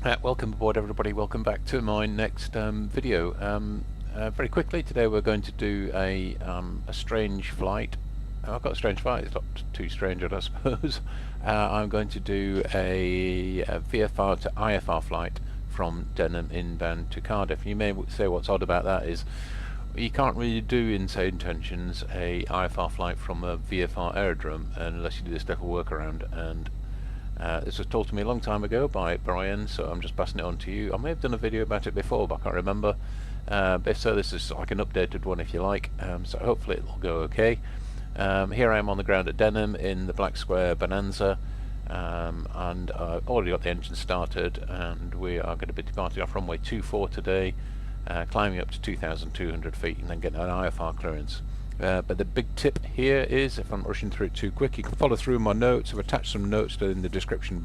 Welcome aboard everybody, welcome back to my next video. Very quickly today we're going to do a strange flight. I've got a strange flight, it's not too strange I suppose. I'm going to do a VFR to IFR flight from Denham inbound to Cardiff. You may say what's odd about that is you can't really do in say intentions a IFR flight from a VFR aerodrome unless you do this little workaround, and this was told to me a long time ago by Brian, so I'm just passing it on to you. I may have done a video about it before, but I can't remember. But if so, this is like an updated one if you like, so hopefully it will go okay. Here I am on the ground at Denham in the Black Square Bonanza, and I've already got the engine started, and we are going to be departing off runway 24 today, climbing up to 2,200 feet and then getting an IFR clearance. But the big tip here is, if I'm rushing through it too quick, you can follow through my notes. I've attached some notes in the description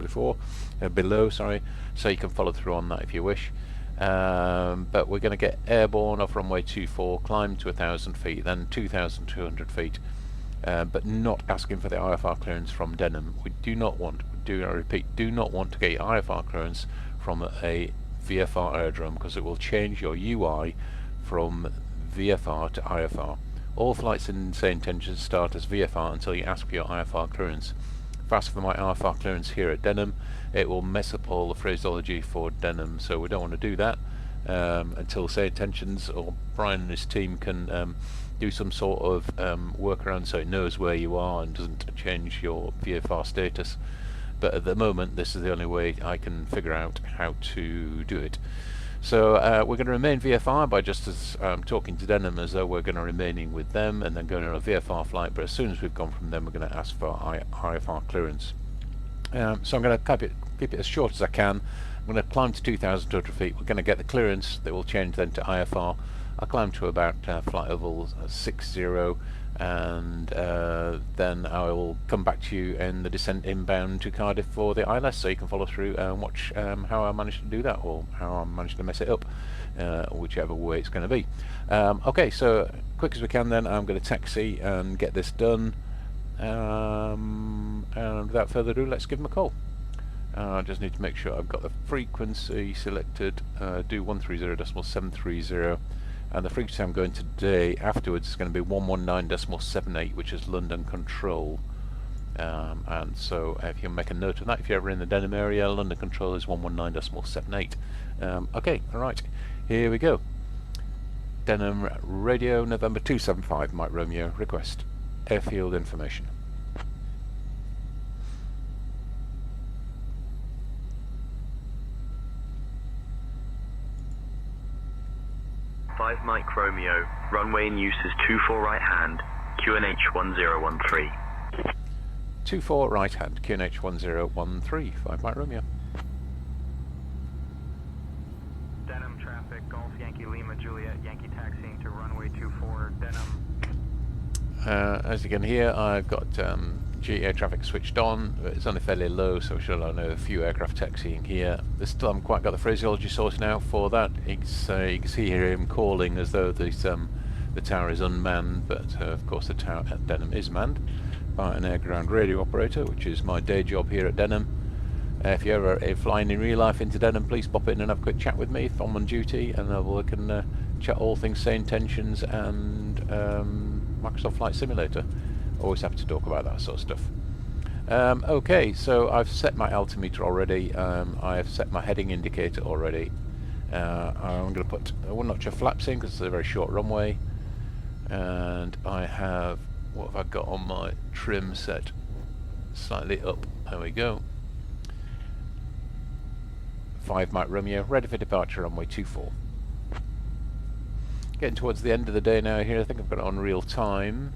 below, sorry, so you can follow through on that if you wish. But we're going to get airborne off runway 24, climb to 1,000 feet, then 2,200 feet, but not asking for the IFR clearance from Denham. We do not want, I repeat, do not want to get IFR clearance from a VFR aerodrome, because it will change your UI from VFR to IFR. All flights in say intentions start as VFR until you ask for your IFR clearance. If I ask for my IFR clearance here at Denham, it will mess up all the phraseology for Denham, so we don't want to do that until say intentions or Brian and his team can do some sort of workaround so it knows where you are and doesn't change your VFR status. But at the moment this is the only way I can figure out how to do it. So we're going to remain VFR by just as talking to Denham as though we're going to remaining with them and then going on a VFR flight, but as soon as we've gone from them we're going to ask for IFR clearance. So I'm going to keep it as short as I can. I'm going to climb to 2,200 feet, we're going to get the clearance that will change then to IFR. I'll climb to about flight level 60, and then I will come back to you in the descent inbound to Cardiff for the ILS, so you can follow through and watch how I managed to do that, or how I managed to mess it up, whichever way it's going to be. Okay, so quick as we can then, I'm going to taxi and get this done, and without further ado, let's give them a call. I just need to make sure I've got the frequency selected, do 130.730, and the frequency I'm going today afterwards is going to be 119.78, which is London Control. And so if you make a note of that, if you're ever in the Denham area, London Control is 119.78. Okay, alright, here we go. Denham Radio, November 275, Mike Romeo, request airfield information. Mike Romeo, runway in use is 24 right hand, QNH 1013. 24 right hand, QNH 1013, 5 Mike Romeo. Denham traffic, Golf Yankee Lima Juliet, Yankee taxiing to runway 24, Denham. As you can hear, I've got air traffic switched on. It's only fairly low, so we should allow a few aircraft taxiing here. They still haven't quite got the phraseology sorted out for that. You can see here him calling as though the tower is unmanned, but of course the tower at Denham is manned by an air ground radio operator, which is my day job here at Denham. If you're ever flying in real life into Denham, please pop in and have a quick chat with me if I'm on duty, and we can chat all things say intentions and Microsoft Flight Simulator. Always happy to talk about that sort of stuff. Okay, so I've set my altimeter already, I've set my heading indicator already. I'm going to put one notch of flaps in because it's a very short runway, and I have, what have I got on my trim set? Slightly up, there we go. 5 Mike Romeo, ready for departure, runway 24. Getting towards the end of the day now here, I think I've got it on real time.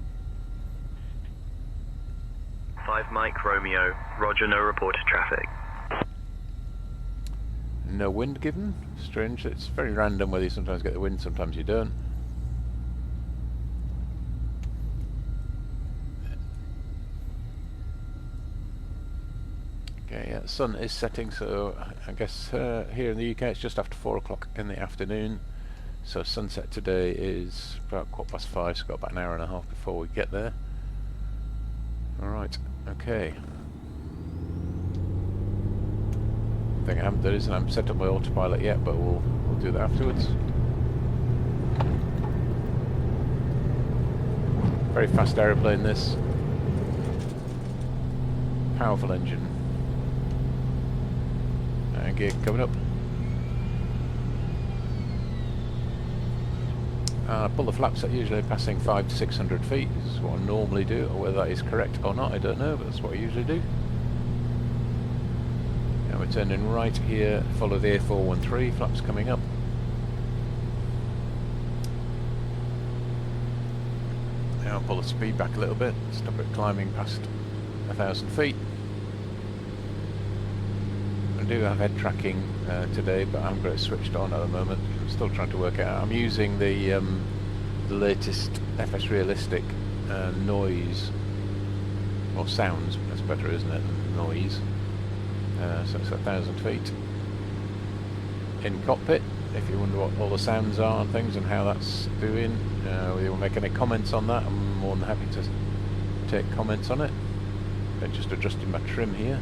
5 Mike Romeo, roger, no reported traffic. No wind given. Strange, it's very random whether you sometimes get the wind, sometimes you don't. Okay, yeah, the sun is setting, so I guess here in the UK it's just after 4 o'clock in the afternoon. So sunset today is about 5:15, so got about an hour and a half before we get there. Alright, okay. thing I haven't done is I haven't set up my autopilot yet, but we'll do that afterwards. Very fast aeroplane this. Powerful engine. And gear coming up. Pull the flaps at usually passing 500 to 600 feet is what I normally do, or whether that is correct or not I don't know, but that's what I usually do. And we're turning right here, follow the A413, flaps coming up. Now I'll pull the speed back a little bit, stop it climbing past 1,000 feet. I do have head tracking today, but I haven't got it switched on at the moment. I'm still trying to work it out. I'm using the latest FS Realistic noise, or sounds, that's better isn't it, noise. So it's 1,000 feet. In cockpit, if you wonder what all the sounds are and things and how that's doing, or you want to make any comments on that, I'm more than happy to take comments on it. I'm just adjusting my trim here.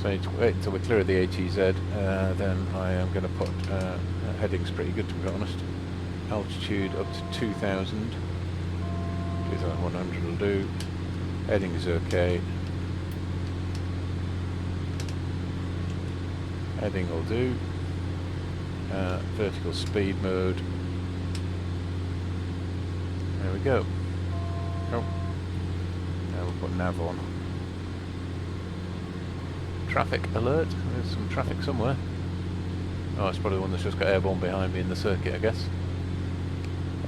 So I need to wait until we're clear of the ATZ, then I am going to put headings pretty good to be honest. Altitude up to 2,000. 2,100 will do. Heading is okay. Heading will do. Vertical speed mode. There we go. Oh. Now we'll put nav on. Traffic alert. There's some traffic somewhere. Oh, it's probably the one that's just got airborne behind me in the circuit, I guess.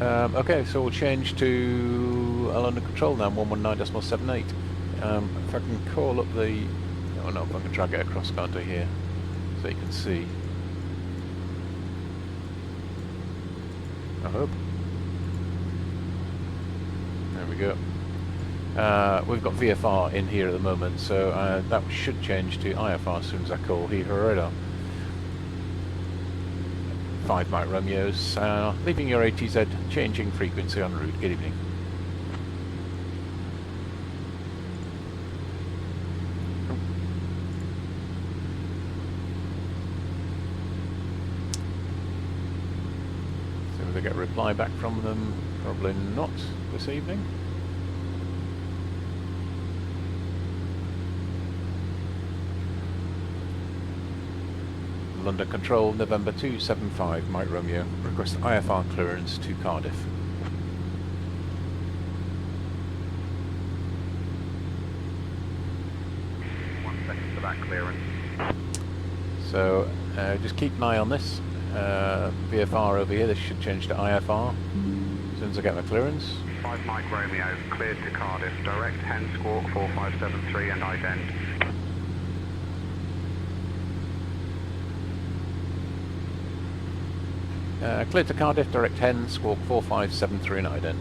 Okay, so we'll change to London Control now, 119.78. If I can call up the... Oh no, if I can drag it across, can't I, here? So you can see. I hope. There we go. We've got VFR in here at the moment, so that should change to IFR as soon as I call VFR radar. 5 Mike Romeos, leaving your ATZ, changing frequency en route. Good evening. So will they get a reply back from them? Probably not this evening. London Control, November 275, Mike Romeo. Request IFR clearance to Cardiff. One second for that clearance. So just keep an eye on this. VFR over here, this should change to IFR as soon as I get my clearance. 5 Mike Romeo, cleared to Cardiff. Direct 10 squawk 4573 and ident. Clear to Cardiff, direct 10, squawk 4573 and ident.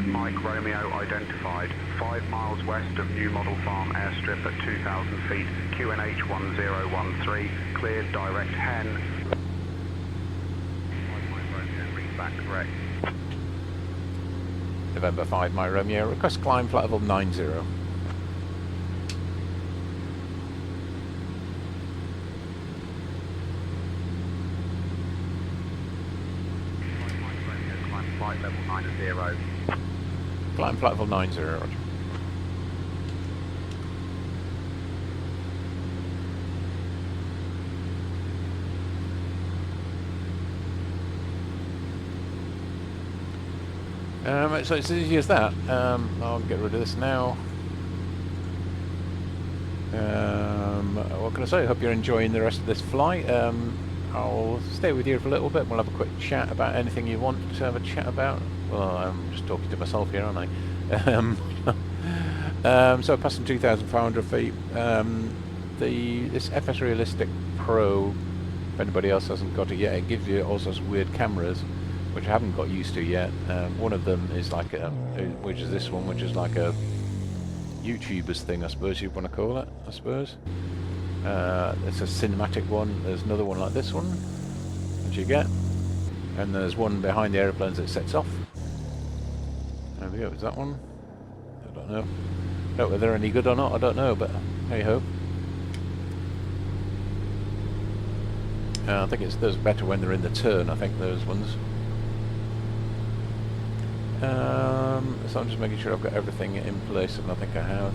Mike Romeo identified. 5 miles west of New Model Farm airstrip at 2,000 feet. QNH 1013, cleared direct 10. 5 Mike Romeo, read back correct. November 5, Mike Romeo, request climb flight level 90. Flight level 90. Climb flight level 90, roger. So it's as easy as that. I'll get rid of this now. What can I say? I hope you're enjoying the rest of this flight. I'll stay with you for a little bit. We'll have a quick chat about anything you want to have a chat about. Well, I'm just talking to myself here, aren't I? So passing 2,500 feet. This FS Realistic Pro, if anybody else hasn't got it yet, it gives you also some weird cameras, which I haven't got used to yet. One of them is like which is this one, which is like a YouTuber's thing, I suppose you want to call it, I suppose. It's a cinematic one. There's another one like this one, which you get, and there's one behind the aeroplanes that sets off. we go, is that one? I don't know. Don't know whether they're any good or not, I don't know, but hey ho. I think it's those better when they're in the turn, I think, those ones. So I'm just making sure I've got everything in place, and I think I have.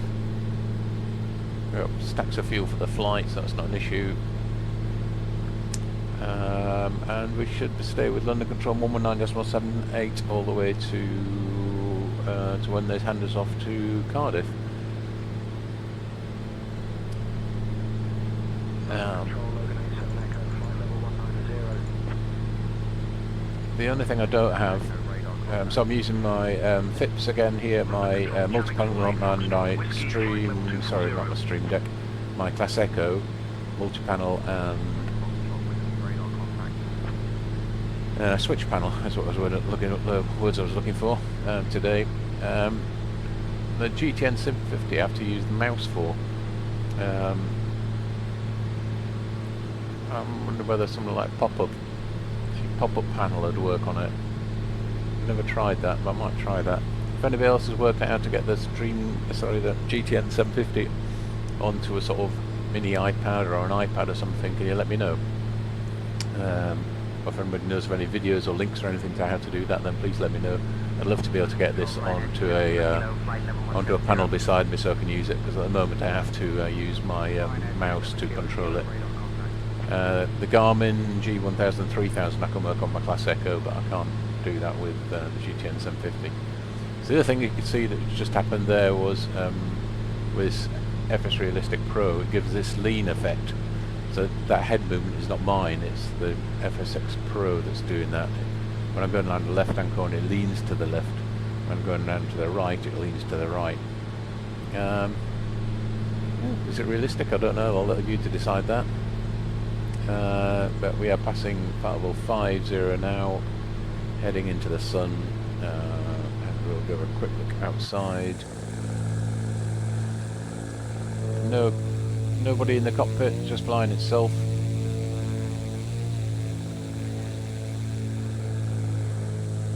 We've got stacks of fuel for the flight, so that's not an issue. And we should stay with London Control 119.78 all the way to when they hand us off to Cardiff. The only thing I don't have, so I'm using my FIPS again here, my multi-panel on my stream, sorry, not my stream deck, my Class Echo multi-panel and switch panel is what I was looking at, the words I was looking for today. The GTN Sim 50 I have to use the mouse for. I'm wondering whether something like pop-up panel would work on it. Never tried that, but I might try that. If anybody else has worked out how to get the the GTN 750 onto a sort of mini iPad or an iPad or something, can you let me know? Or if anybody knows of any videos or links or anything to how to do that, then please let me know. I'd love to be able to get this onto a panel beside me so I can use it, because at the moment I have to use my mouse to control it. The Garmin G1000 3000 I can work on my Class Echo, but I can't do that with the GTN 750. So the other thing you could see that just happened there was with FS Realistic Pro, it gives this lean effect. So that head movement is not mine, it's the FSX Pro that's doing that. When I'm going down the left hand corner, it leans to the left. When I'm going down to the right, it leans to the right. Is it realistic? I don't know, I'll let you to decide that. But we are passing level 50 now, heading into the sun, and we'll go a quick look outside. Nobody in the cockpit, just flying itself.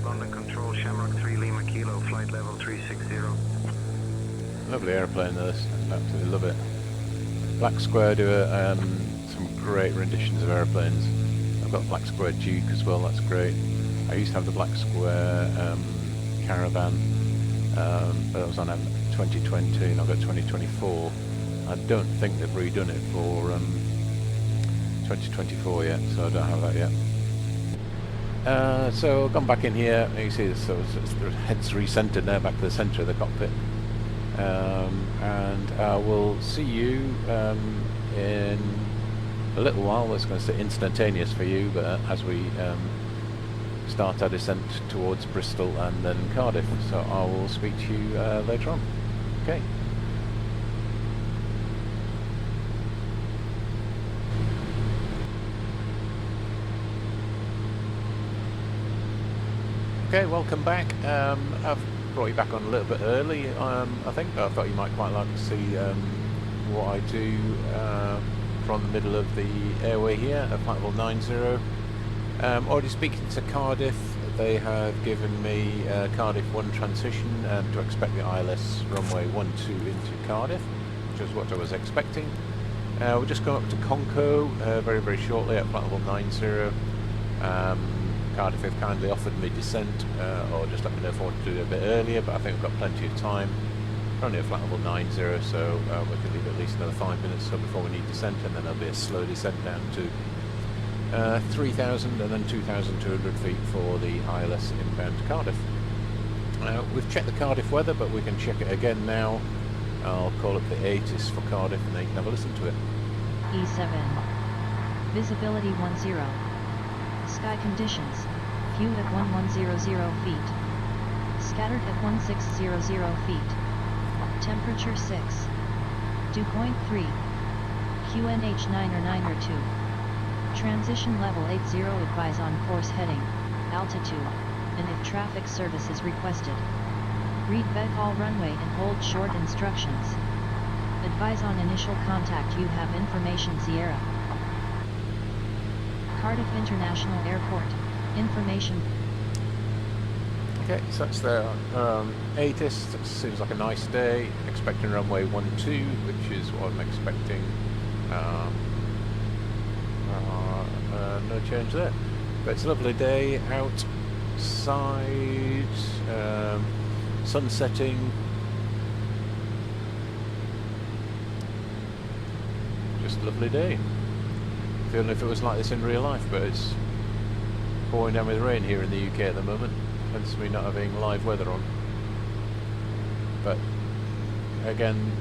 London Control, Shamrock 3 Lima Kilo, flight level 360. Lovely aeroplane this, absolutely love it. Black Square do some great renditions of aeroplanes. I've got Black Square Duke as well, that's great. I used to have the Black Square Caravan, but I was on 2020 and I've got 2024. I don't think they've redone it for 2024 yet, so I don't have that yet. So I've gone back in here, you see the head's recentered now back to the centre of the cockpit. And I will see you in a little while. It's going to say instantaneous for you, but as we start our descent towards Bristol and then Cardiff, so I will speak to you later on. Okay. Okay, welcome back. I've brought you back on a little bit early, I think, but I thought you might quite like to see what I do from the middle of the airway here at flight level 90. Already speaking to Cardiff, they have given me Cardiff 1 transition to expect the ILS runway 12 into Cardiff, which is what I was expecting. We're just going up to Conco very, very shortly at flight level 90. Cardiff have kindly offered me descent, or just let me know if I want to do it a bit earlier, but I think we've got plenty of time. We're only at flight level 90, so we can leave at least another 5 minutes so before we need descent, and then there'll be a slow descent down to 3,000 and then 2,200 feet for the ILS inbound to Cardiff. We've checked the Cardiff weather, but we can check it again now. I'll call it the ATIS for Cardiff and they can have a listen to it. E7. Visibility 10. Sky conditions. Few at 1100 feet. Scattered at 1600 feet. Temperature 6. Dew point 3. QNH 9 or 9 or 2. Transition level 80. Advise on course heading, altitude, and if traffic service is requested. Read VFR runway and hold short instructions. Advise on initial contact. You have information Sierra. Cardiff International Airport. Information. Okay, so that's their ATIS. It seems like a nice day. Expecting runway 12, which is what I'm expecting. No change there. But it's a lovely day outside. Sun setting. Just a lovely day. Feeling if it was like this in real life, but it's pouring down with rain here in the UK at the moment. Hence me not having live weather on. But again,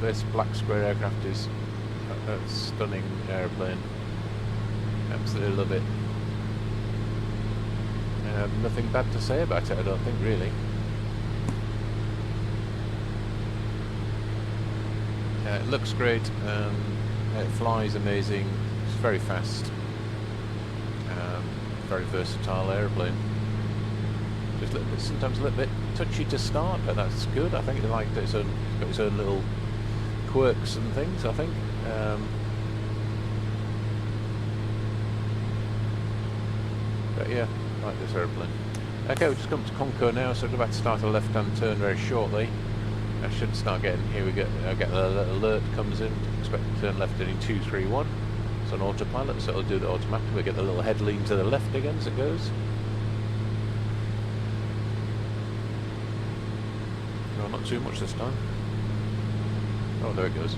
this black square aircraft is a stunning airplane. Absolutely love it. Nothing bad to say about it, I don't think, really. It looks great. It flies amazing. It's very fast. Very versatile airplane. Just a little bit, sometimes a little bit touchy to start, but that's good. I think it liked its own, got its own little quirks and things. I think. But yeah, I like this airplane. Okay, we've just come to Concours now, so we're about to start a left-hand turn very shortly. I should start getting, here we go, I get the alert comes in, expect to turn left heading 231. It's on autopilot, so it'll do that automatically. We get the little head lean to the left again as it goes. No, not too much this time. Oh, there it goes.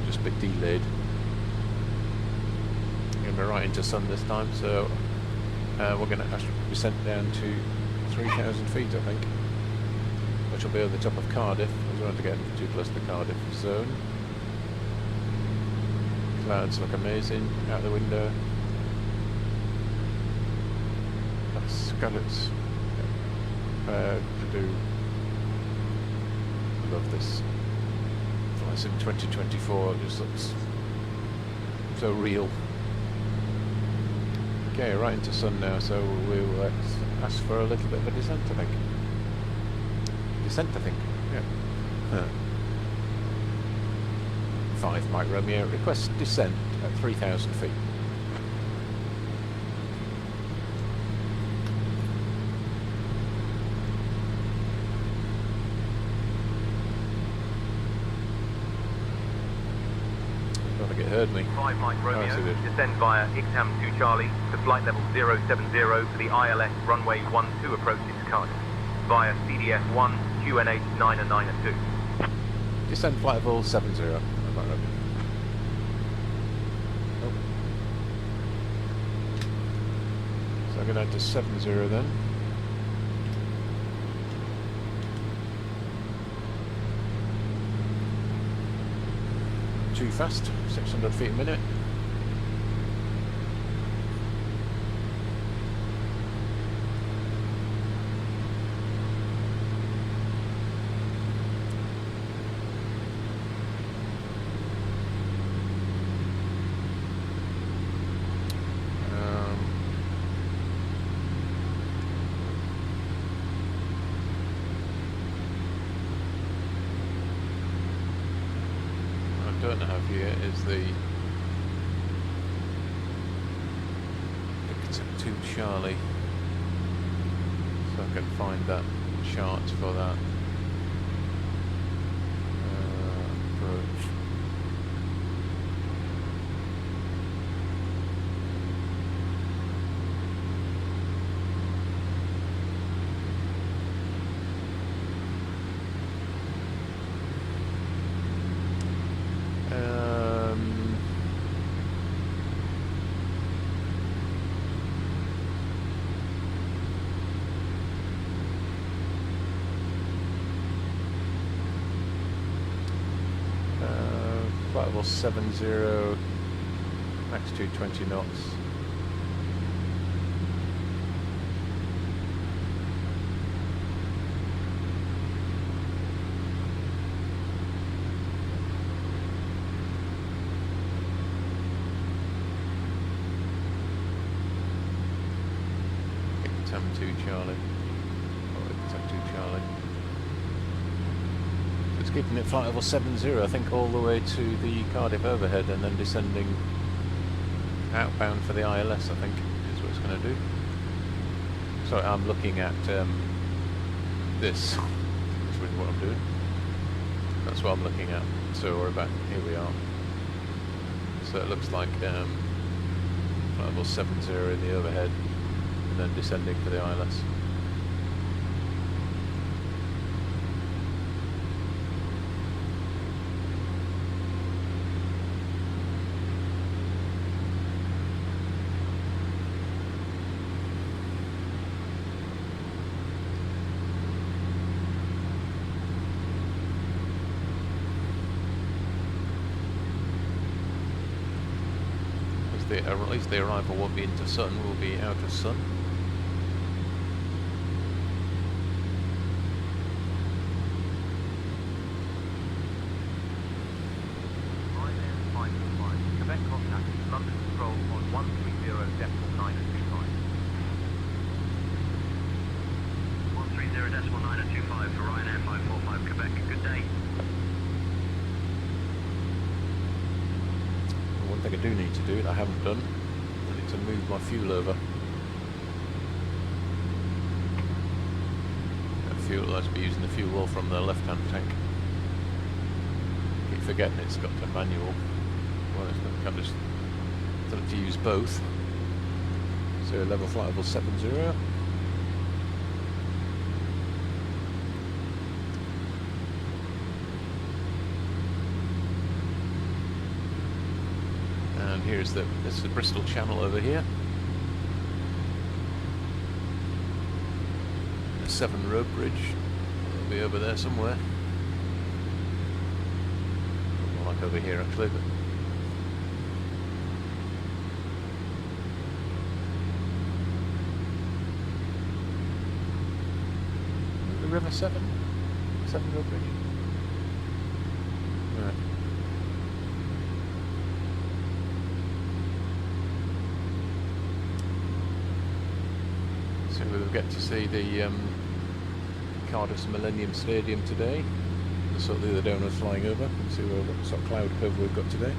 Just a bit delayed. Going to be right into sun this time, so we're going to be sent down to 3,000 feet, I think, which will be over the top of Cardiff. I was going to get too close to the Cardiff zone. Clouds look amazing out the window. That's got its to do. I love this. It's in 2024. It just looks so real. Okay, right into sun now, so we'll ask for a little bit of a descent, I think. Descent, I think. Yeah. 5 Mike Romeo, request descent at 3,000 feet. I don't think it heard me. 5 Mike Romeo, Oh, descend via ICTAM 2 Charlie to flight level 070 for the ILS runway 12 approaches Cardiff via CDF 1, QNH 9 and 9 and 2. Descend flight level 70. Oh. So I'm going to head to 70 then. Too fast, 600 feet a minute. I don't have here is the ICTAM 2 Charlie, so I can find that chart for that approach. Flight level 70, max 220 knots. ICTAM 2 Charlie. Oh, ICTAM 2 Charlie. It's keeping it flight level 70, I think, all the way to the Cardiff overhead and then descending outbound for the ILS, I think, is what it's going to do. sorry, I'm looking at this. That's really what I'm doing. That's what I'm looking at. So we're about, here we are. So it looks like level 70 in the overhead, and then descending for the ILS. At least the arrival won't be into sun, will be out of sun. Quebec contact London Control on 130.925. 130.925 for Ryanair 545 Quebec. Good day. One thing I do need to do that I haven't done, I need to move my fuel over. That fuel, I should be using the fuel oil from the left-hand tank. Keep forgetting it's got a manual. Well, I can't just tell it to use both. So flight level 70. And here's this is the Bristol Channel over here. The Severn Road Bridge. It'll be over there somewhere. More like over here actually, but the River Severn? Severn Road Bridge? Right. So we'll get to see the Cardiff's Millennium Stadium today. The sort of the other day when I was flying over, and see what sort of cloud cover we've got today.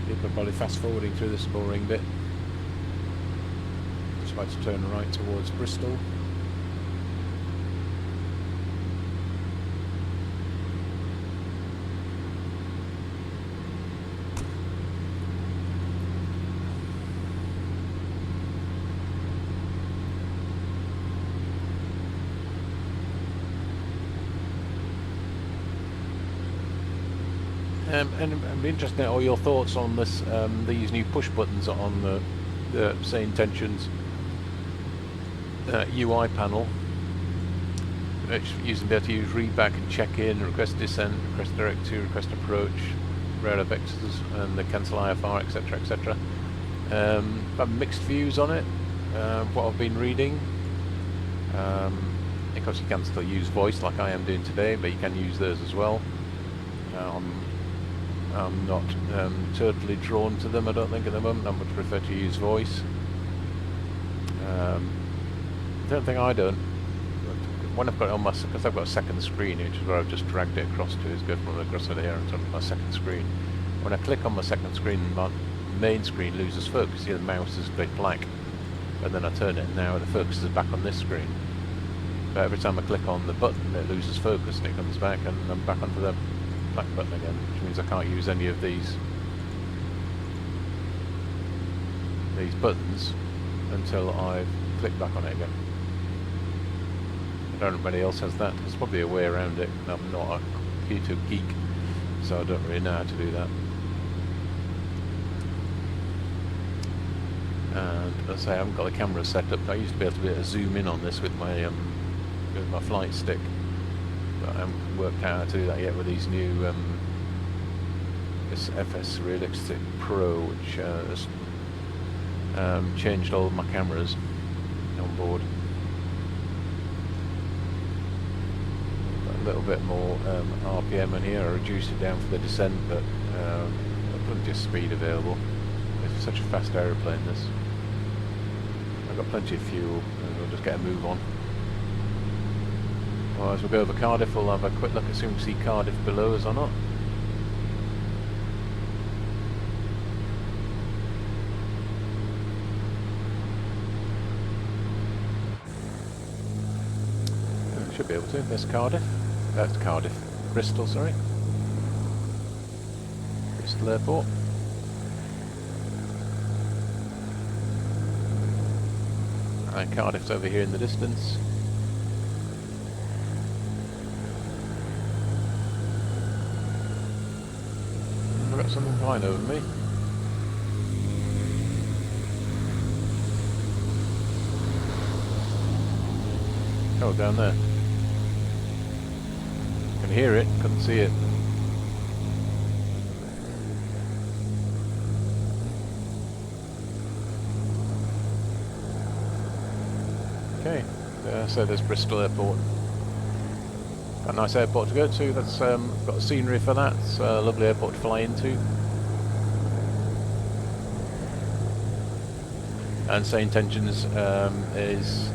People are probably fast forwarding through this boring bit. Just about to turn right towards Bristol. And I'm interested in all your thoughts on this, these new push buttons on the say intentions UI panel. It's using be able to use read back and check in, request descent, request direct to, request approach, radar vectors, and the cancel IFR, etc., etc. I've mixed views on it. What I've been reading. Of course, you can still use voice like I am doing today, but you can use those as well. I'm not totally drawn to them, I don't think, at the moment. I would prefer to use voice. I don't. When I've got it on my, because I've got a second screen, which is where I've just dragged it across to, is go from across to here onto my second screen. When I click on my second screen, my main screen loses focus. See, the mouse is going black, and then I turn it, and now the focus is back on this screen. But every time I click on the button, it loses focus, and it comes back, and I'm back onto the black button again, which means I can't use any of these buttons until I've clicked back on it again. I don't know if anybody else has that. There's probably a way around it. I'm not a computer geek, so I don't really know how to do that. And as I say, I haven't got the camera set up. I used to be able to zoom in on this with my flight stick, but I haven't worked out how to do that yet with these new this FS Realistic Pro, which has changed all of my cameras on board. But a little bit more RPM in here. I reduced it down for the descent, but plenty of speed available. It's such a fast aeroplane, this. I've got plenty of fuel, and we'll just get a move on. Well, as we go over Cardiff, we'll have a quick look at see if we can see Cardiff below us or not. Should be able to. There's Cardiff. That's Cardiff. Bristol, sorry. Bristol Airport. And Cardiff's over here in the distance. I've got something flying over me. Oh, down there. Can hear it, couldn't see it. Okay, so there's Bristol Airport. Got a nice airport to go to. That's got the scenery for that. It's a lovely airport to fly into. And St. Engines is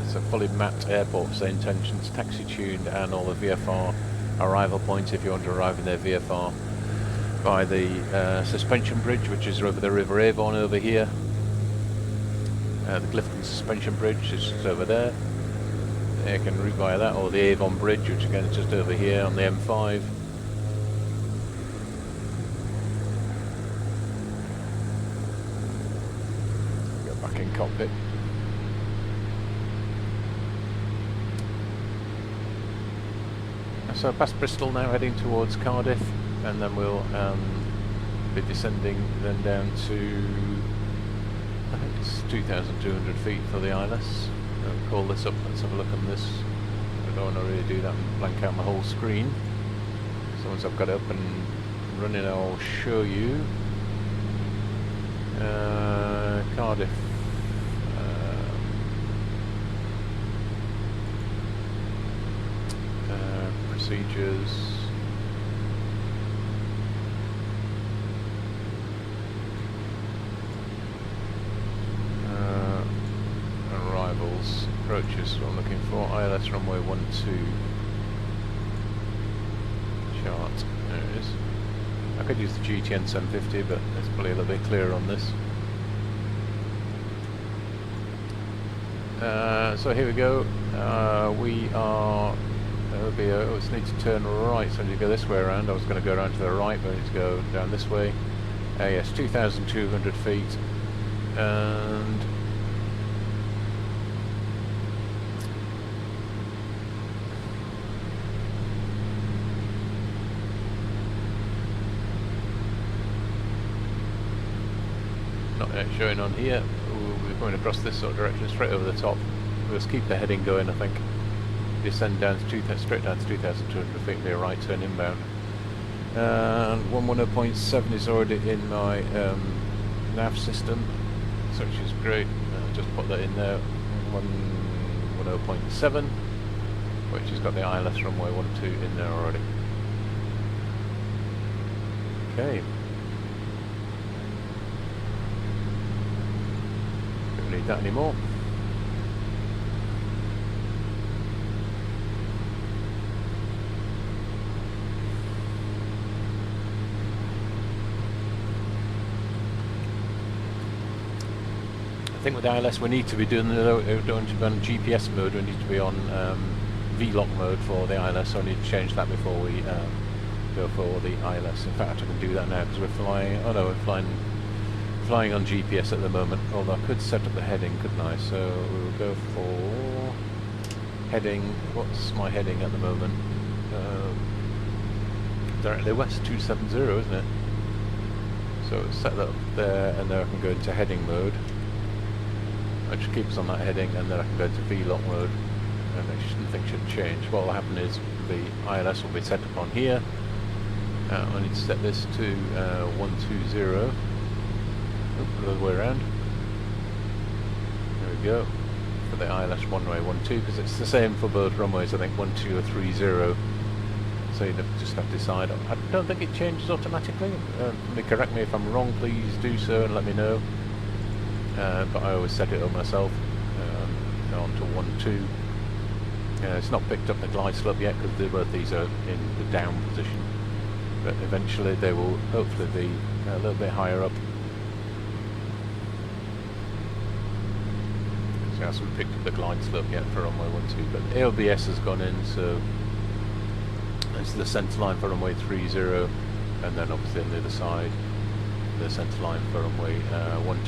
it's a fully mapped airport for St. Engines, taxi tuned, and all the VFR arrival points if you want to arrive in their VFR by the suspension bridge, which is over the River Avon over here. The Clifton Suspension Bridge is just over there. You can route via that, or the Avon Bridge, which again is just over here on the M5. Go back in cockpit. So past Bristol now, heading towards Cardiff, and then we'll be descending then down to, I think it's 2,200 feet for the ILS. I'll call this up, let's have a look on this. I don't want to really do that and blank out my whole screen. So once I've got it up and running, I'll show you. Cardiff. Procedures. Arrivals, approaches, what I'm looking for. ILS runway 12 chart. There it is. I could use the GTN 750, but it's probably a little bit clearer on this. So here we go. We are. We just need to turn right, so I need to go this way around. I was going to go around to the right, but I need to go down this way. Yes, 2,200 feet, and not yet showing on here. We're going across this sort of direction, straight over the top. We'll just keep the heading going, I think. Descend down to straight down to 2,200 feet, be a right turn inbound. And 110.7 is already in my nav system, so which is great. Just put that in there. 110.7, which has got the ILS runway 12 in there already. Okay. Don't need that anymore. I think with the ILS we need to be doing don't be on GPS mode, we need to be on VLOC mode for the ILS, so I need to change that before we go for the ILS. In fact I can do that now because we're flying, oh no, we're flying on GPS at the moment, although I could set up the heading, couldn't I? So we'll go for heading, what's my heading at the moment? Directly west 270, isn't it? So set that up there, and then I can go into heading mode. I just keep us on that heading, and then I can go into VLOC mode, and nothing should change. What will happen is the ILS will be set up on here. I need to set this to 120. The other way around. There we go. For the ILS runway 12, because it's the same for both runways, I think 12 or 30. So you just have to decide. I don't think it changes automatically. Correct me if I'm wrong, please do so and let me know. But I always set it up myself onto 12. It's not picked up the glide slope yet because both these are in the down position, but eventually they will hopefully be a little bit higher up. So it hasn't picked up the glide slope yet for runway 12, but ALBS has gone in, so it's the centre line for runway 30, and then obviously on the other side the centre line for runway 12.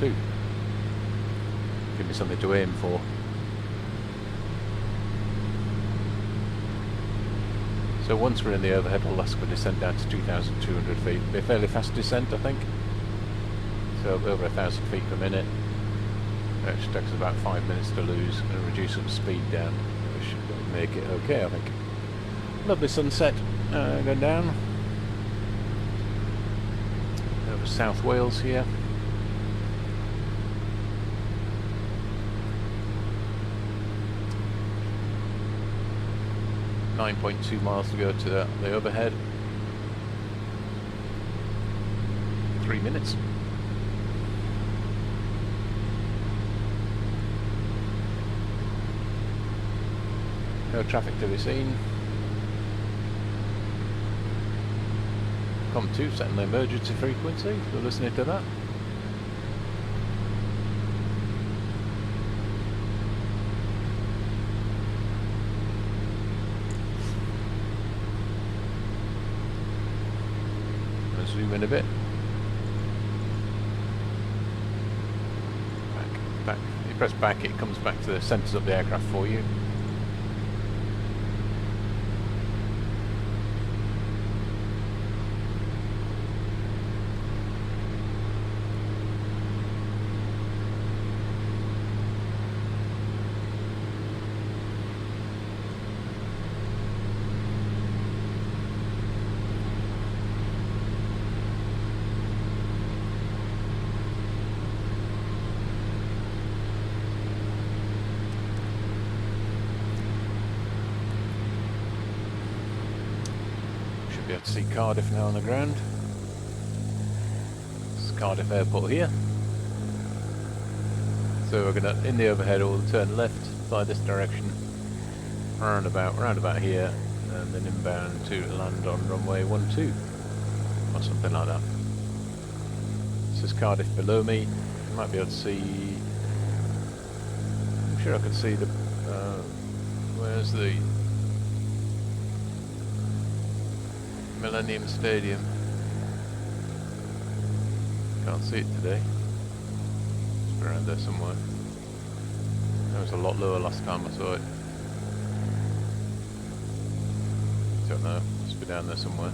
Give me something to aim for. So once we're in the overhead, we'll ask for descent down to 2,200 feet. It'll be a fairly fast descent, I think. So over 1,000 feet per minute. It should take us about 5 minutes to lose and reduce some speed down. We should make it okay, I think. Lovely sunset going down. Over South Wales here. .2 miles to go to the overhead. 3 minutes. No traffic to be seen. COM2 setting the emergency frequency. We're listening to that. Zoom in a bit. Back. You press back, it comes back to the centres of the aircraft for you. Be able to see Cardiff now on the ground. It's Cardiff Airport here. So we're gonna, in the overhead, we'll turn left by this direction, round about here, and then inbound to land on runway 12, or something like that. This is Cardiff below me. You might be able to see. I'm sure I can see the. Where's the Millennium Stadium? Can't see it today. It's around there somewhere. It was a lot lower last time I saw it. Don't know. Must be down there somewhere.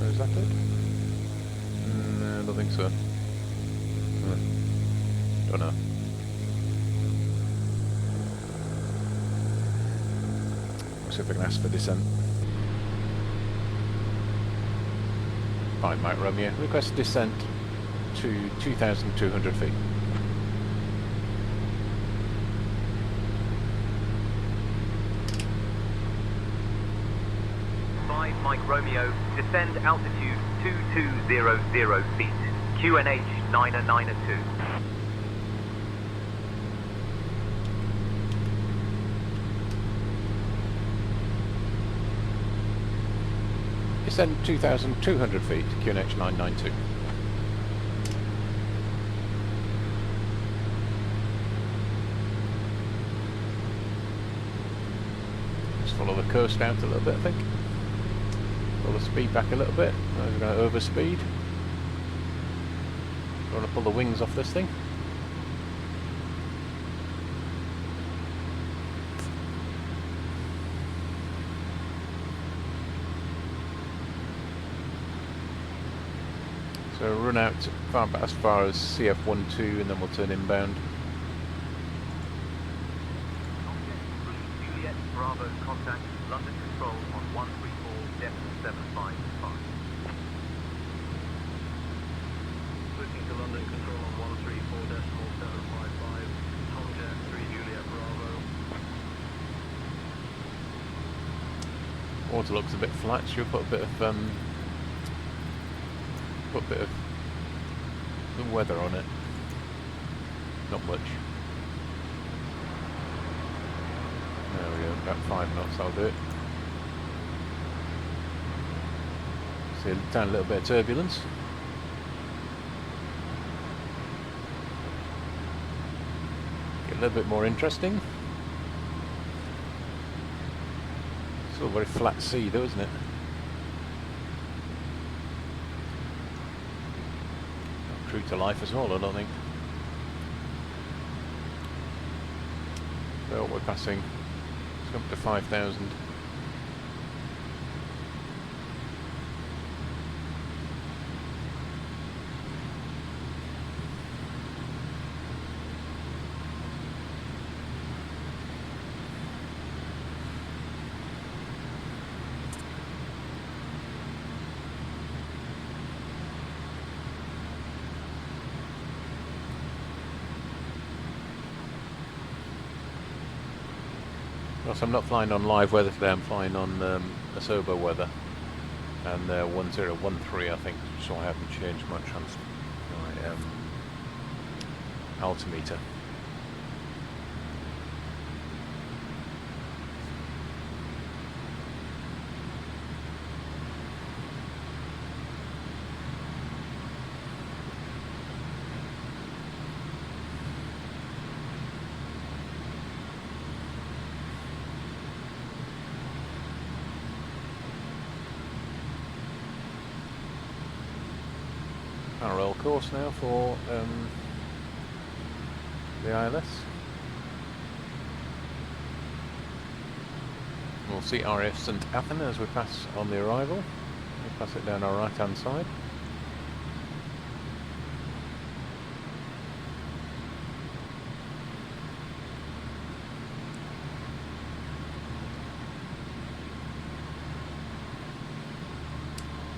Oh, is that it? No, I don't think so. Don't know. We'll see if I can ask for descent. Fine, Mike Romeo. Request descent to 2,200 feet. Mike Romeo, descend altitude 2200 feet. QNH 992. Descend 2,200 feet, QNH 992. Just follow the coast out a little bit, I think. Pull the speed back a little bit. We're going to overspeed. I want to pull the wings off this thing. So run out as far as CF12 and then we'll turn inbound. Juliet Bravo contact London Control on 134. 755. Switching to London Control on 134.755, Tom Jack 3 Juliet Bravo. Water looks a bit flat. Should we put a bit of the weather on it? Not much. There we go, about 5 knots, I'll do it. See a tiny little bit of turbulence. Get a little bit more interesting. It's all very flat sea though, isn't it? Not true to life as well, I don't think. Well, we're passing. It's up to 5,000. Plus, I'm not flying on live weather today, I'm flying on Asobo weather, and 1013 I think, so I haven't changed my altimeter. Parallel course now for the ILS. We'll see RAF St Athan as we pass on the arrival. We'll pass it down our right hand side.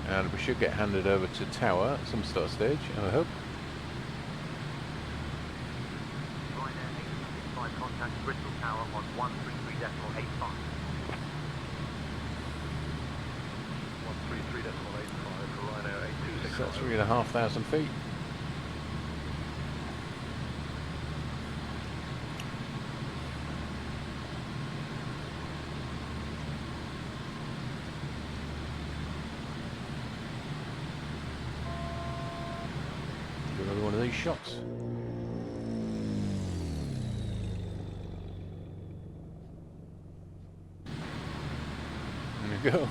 And we should get handed over to Tower at some sort of stage, I hope. Ryanair 865 contact Bristol Tower on 133.85. 133.85 for Ryanair 826. So that's 3,500 feet. Another one of these shots. There you go.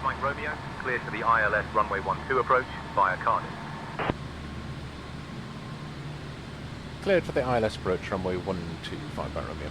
Mike Romeo, cleared for the ILS runway 12 approach via Cardiff. Cleared for the ILS approach runway 12, by Romeo.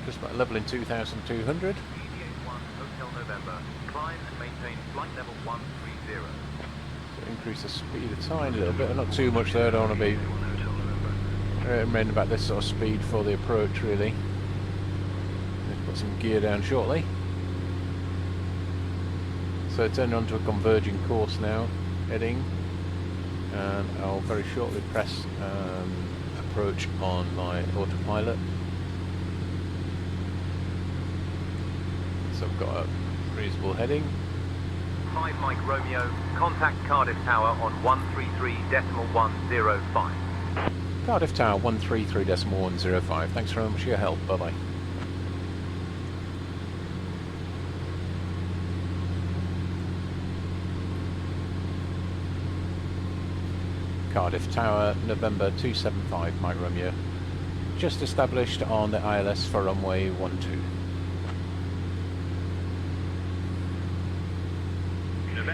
Just about level in 2,200. BDA1 Hotel November, climb and maintain flight level 130. So increase the speed a tiny little bit, not too much there, I don't want to be remaining about this sort of speed for the approach really. Put some gear down shortly. So turn onto a converging course now, heading, and I'll very shortly press approach on my autopilot. So I've got a reasonable heading. 5 Mike Romeo, contact Cardiff Tower on 133.105. Cardiff Tower 133.105. Thanks very much for your help. Bye bye. Cardiff Tower, November 275, Mike Romeo. Just established on the ILS for runway 12.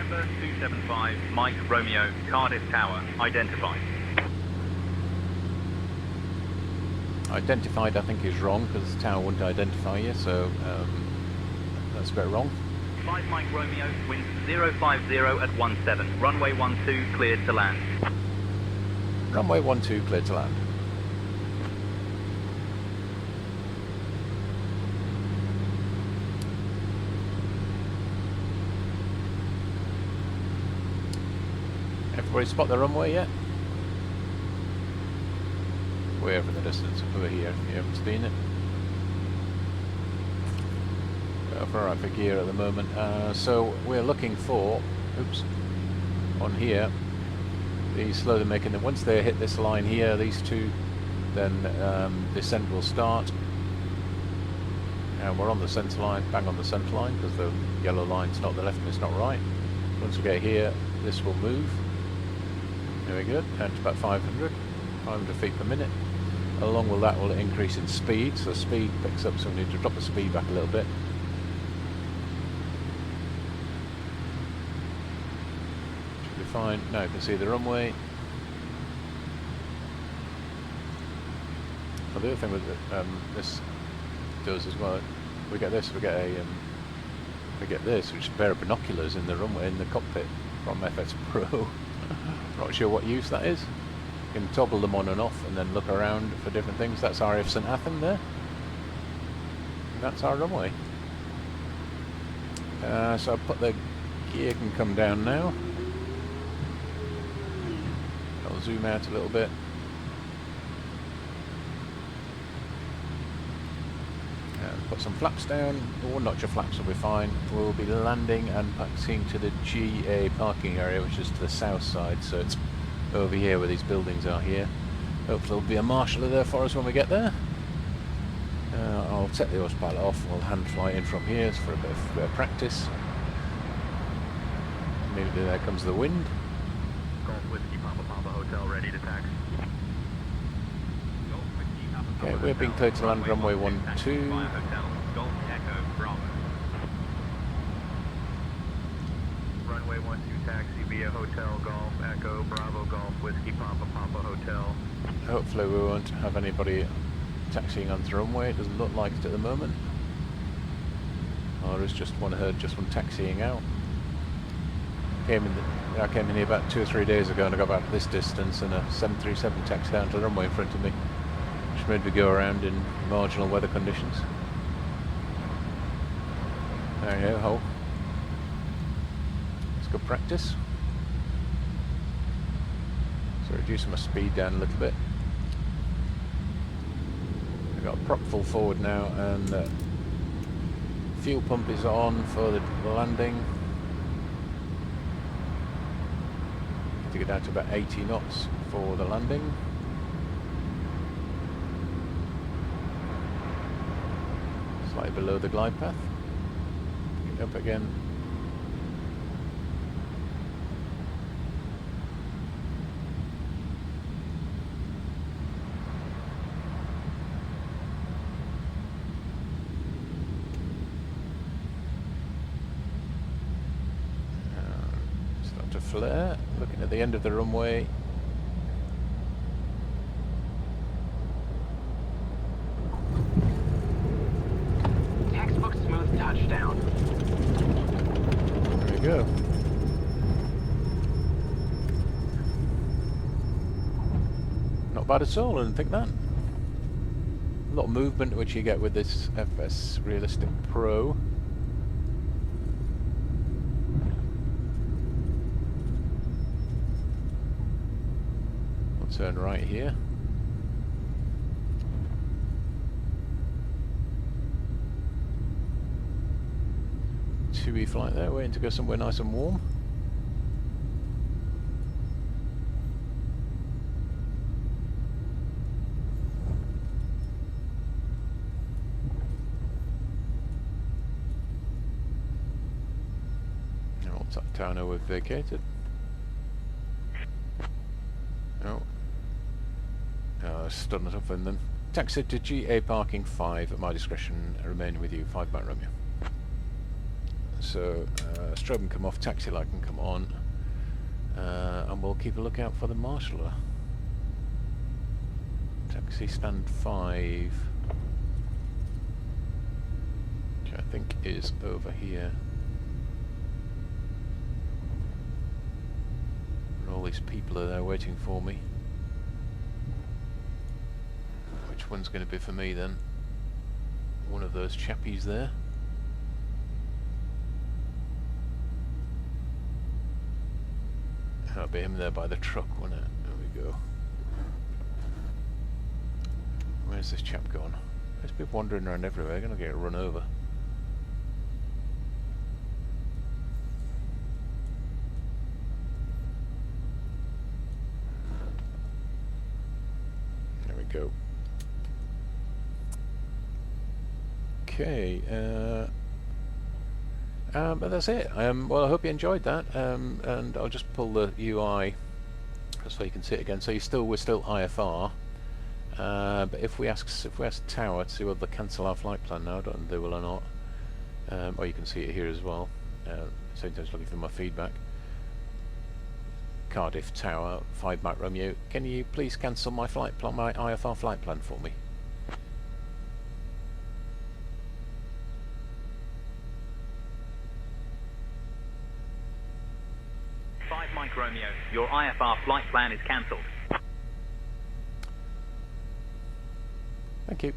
November 275, Mike Romeo, Cardiff Tower, identified. Identified, I think, is wrong because the tower wouldn't identify you, so that's a bit wrong. 5 Mike Romeo, wind 050 at 17, runway 12 cleared to land. Runway 12 cleared to land. Everybody spot the runway yet? Way over in the distance, over here, if you haven't seen it. Alright for gear at the moment. So we're looking for, oops, on here, these slowly making them. Once they hit this line here, these two, then descent will start. And we're on the centre line, bang on the centre line, because the yellow line's not the left and it's not right. Once we get here, this will move. There we go, down to about 500 feet per minute. Along with that will increase in speed, so speed picks up, so we need to drop the speed back a little bit. Should be fine. Now you can see the runway. Well, the other thing with this does as well, we get this, we get this, which is a pair of binoculars in the runway, in the cockpit from FS Pro. Not sure what use that is. You can toggle them on and off and then look around for different things. That's RF St Athan there. And that's our runway. So I'll put the gear can come down now. I'll zoom out a little bit. And put some flaps down, or not your flaps will be fine. We'll be landing and passing to the GA parking area, which is to the south side, so it's over here where these buildings are here. Hopefully there'll be a marshaller there for us when we get there. I'll set the autopilot off, we'll hand fly in from here for a bit of practice. Immediately there comes the wind. Golf Whiskey Papa Papa Hotel ready to taxi. Okay, we're being cleared to land runway 12. Golf Echo Bravo. Runway 12 taxi via Hotel Golf Echo Bravo Golf Whiskey Papa Papa Hotel. Hopefully we won't have anybody taxiing onto the runway. It doesn't look like it at the moment. Or is just one taxiing out. I came in here about 2 or 3 days ago and I got about this distance and a 737 taxi down to the runway in front of me, which made me go around in marginal weather conditions. There you go, it's good practice. So reducing my speed down a little bit. I've got a prop full forward now and the fuel pump is on for the landing. To get down to about 80 knots for the landing. Slightly below the glide path. Get up again. Start to flare. Looking at the end of the runway. Textbook smooth touchdown. There we go. Not bad at all, I didn't think that. A lot of movement which you get with this FS Realistic Pro. We'll turn right here. Tui flight there, waiting to go somewhere nice and warm. And what's that tower now we've vacated? Oh. Stood it up and then taxi to GA parking 5 at my discretion, remaining with you, 5 Mike Romeo. So strobe can come off, taxi light can come on, and we'll keep a lookout for the marshaller. Taxi stand 5, which I think is over here. And all these people are there waiting for me. Which one's going to be for me then? One of those chappies there. That'll be him there by the truck, won't it? There we go. Where's this chap gone? There's people wandering around everywhere, gonna get run over. There we go. Okay, but that's it. Well, I hope you enjoyed that, and I'll just pull the UI so you can see it again. So we're still IFR, but if we ask Tower to see whether they cancel our flight plan now, I don't know if they will or not. Or you can see it here as well. Same time looking for my feedback. Cardiff Tower 5 Mike Romeo. Can you please cancel my flight plan, my IFR flight plan for me? Mike Romeo, your IFR flight plan is cancelled. Thank you.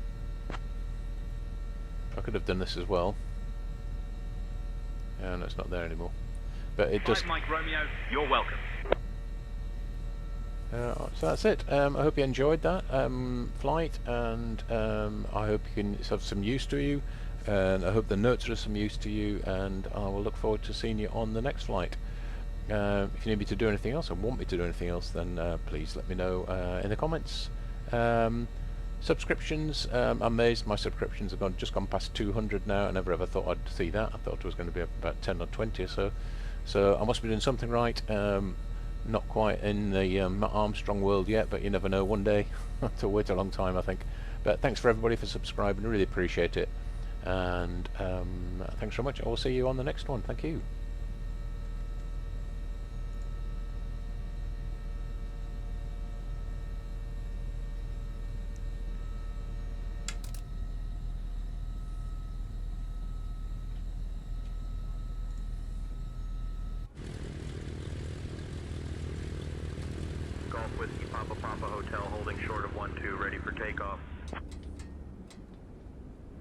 I could have done this as well. No, it's not there anymore. But it just... Mike Romeo, you're welcome. So that's it. I hope you enjoyed that flight, and I hope you can have some use to you, and I hope the notes are of some use to you, and I will look forward to seeing you on the next flight. If you need me to do anything else or want me to do anything else, then please let me know in the comments. Subscriptions, I'm amazed my subscriptions have just gone past 200 now. I never ever thought I'd see that. I thought it was going to be about 10 or 20 or so. So I must be doing something right. Not quite in the Armstrong world yet, but you never know, one day. I have to wait a long time, I think. But thanks for everybody for subscribing, really appreciate it. And thanks very much. I will see you on the next one. Thank you. Golf Whiskey Papa Papa Hotel holding short of 12, ready for takeoff.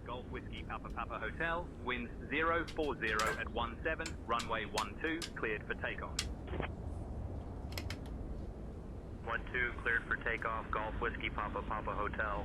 Golf Whiskey Papa Papa Hotel, winds 040 at 17, runway 12, cleared for takeoff. 12 cleared for takeoff, Golf Whiskey Papa Papa Hotel.